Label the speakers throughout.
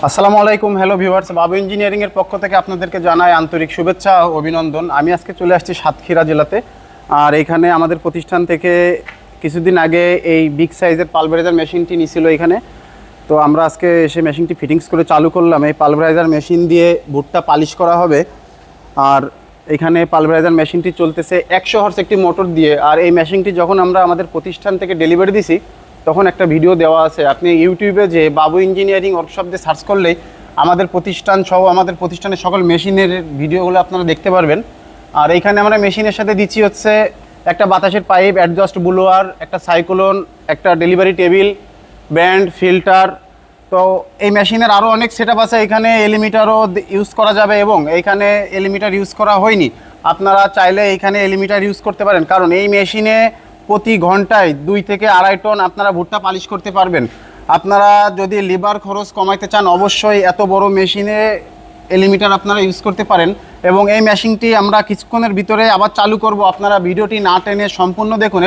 Speaker 1: আসসালামু আলাইকুম, hello viewers. বাবু engineering এর পক্ষ থেকে আপনাদেরকে জানাই আন্তরিক শুভেচ্ছা ও অভিনন্দন। আমি আজকে চলে আসছি সাতক্ষীরা জেলাতে। আর এখানে আমাদের প্রতিষ্ঠান থেকে কিছুদিন আগে এই বিগ সাইজের পালভারাইজার মেশিনটি নিছিল এখানে। তো আমরা আজকে এসে মেশিনটি ফিটিংস করে চালু করলাম। এই পালভারাইজার মেশিন দিয়ে ভুট্টা পালিশ করা হবে। আর এখানে পালভারাইজার মেশিনটি চলতেছে 100 হর্স একটি মোটর দিয়ে। আর এই মেশিনটি যখন আমরা আমাদের প্রতিষ্ঠান থেকে ডেলিভারি দিছি তখন একটা ভিডিও দেওয়া আছে। আপনি ইউটিউবে যে বাবু ইঞ্জিনিয়ারিং ওয়ার্কশপ দিয়ে সার্চ করলেই আমাদের প্রতিষ্ঠান সহ আমাদের প্রতিষ্ঠানের সকল মেশিনের ভিডিওগুলো আপনারা দেখতে পারবেন। আর এইখানে আমরা মেশিনের সাথে দিচ্ছি হচ্ছে একটা বাতাসের পাইপ, অ্যাডজাস্ট ব্লোয়ার, একটা সাইক্লোন, একটা ডেলিভারি টেবিল, ব্যান্ড, ফিল্টার। তো এই মেশিনের আরও অনেক সেটআপ আছে। এখানে এলিমিটারও ইউজ করা যাবে এবং এইখানে এলিমিটার ইউজ করা হয়নি। আপনারা চাইলে এইখানে এলিমিটার ইউজ করতে পারেন, কারণ এই মেশিনে প্রতি ঘন্টায় 2 থেকে 2.5 টন আপনারা ভুট্টা পালিশ করতে পারবেন। আপনারা যদি লিভার খরচ কমাইতে চান অবশ্যই এত বড় মেশিনে এলিমিটার আপনারা ইউজ করতে পারেন। এবং এই মেশিনটি আমরা কিছুক্ষণের ভিতরে আবার চালু করব। আপনারা ভিডিওটি না টেনে সম্পূর্ণ দেখুন।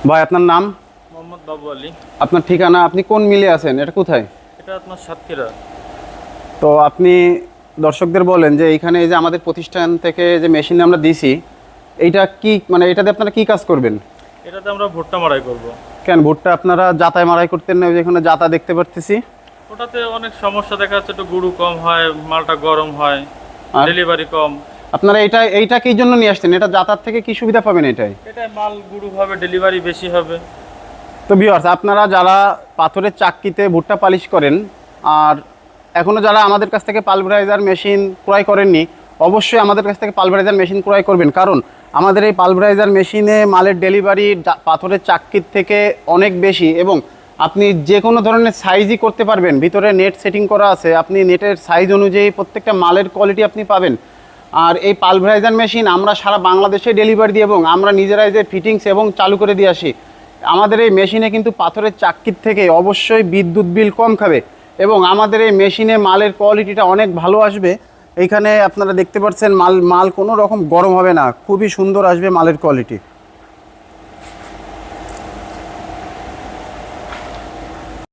Speaker 1: ভাই, আপনার নাম?
Speaker 2: মোহাম্মদ বাবু আলী।
Speaker 1: আপনার ঠিকানা? আপনি কোন মিলে আছেন? এটা কোথায়?
Speaker 2: এটা আপনার সাতক্ষীরা।
Speaker 1: তো আপনি দর্শকদের বলেন যে এইখানে এই যে আমাদের প্রতিষ্ঠান থেকে যে মেশিন আমরা দিছি, এইটা কি মানে এটাতে আপনারা কি কাজ করবেন?
Speaker 2: এটাতে আমরা ভুট্টা মাড়াই করব।
Speaker 1: কেন ভুট্টা আপনারা জাতায় মাড়াই করতেন না? যেখানে জাতা দেখতে পারতেছি।
Speaker 2: ওটাতে অনেক সমস্যা দেখা যাচ্ছে, একটু গুঁড়ো কম হয়, মালটা গরম হয়, ডেলিভারি কম।
Speaker 1: আপনারা এইটা কি জন্য নিয়ে আসছেন? এটা যাতায়াত থেকে কি সুবিধা পাবেন এটাই?
Speaker 2: এটাই মাল গুঁড়ো হবে, ডেলিভারি বেশি হবে।
Speaker 1: তো ভিউয়ার্স, আপনারা যারা পাথরের চাক্কিতে ভুট্টা পালিশ করেন আর এখনও যারা আমাদের কাছ থেকে পালভারাইজার মেশিন ক্রয় করেননি, অবশ্যই আমাদের কাছ থেকে পালভারাইজার মেশিন ক্রয় করবেন, কারণ আমাদের এই পালভারাইজার মেশিনে মালের ডেলিভারি পাথরের চাক্কির থেকে অনেক বেশি, এবং আপনি যে কোনো ধরনের সাইজই করতে পারবেন। ভিতরে নেট সেটিং করা আছে, আপনি নেটের সাইজ অনুযায়ী প্রত্যেকটা মালের কোয়ালিটি আপনি পাবেন। আর এই পালভারাইজার মেশিন আমরা সারা বাংলাদেশে ডেলিভারি দিই, এবং আমরা নিজেরাই যে ফিটিংস এবং চালু করে দিয়ে আসি। আমাদের এই মেশিনে কিন্তু পাথরের চাক্কির থেকে অবশ্যই বিদ্যুৎ বিল কম খাবে, এবং আমাদের এই মেশিনে মালের কোয়ালিটিটা অনেক ভালো আসবে। এইখানে আপনারা দেখতে পাচ্ছেন মাল কোনো রকম গরম হবে না, খুবই সুন্দর আসবে মালের কোয়ালিটি।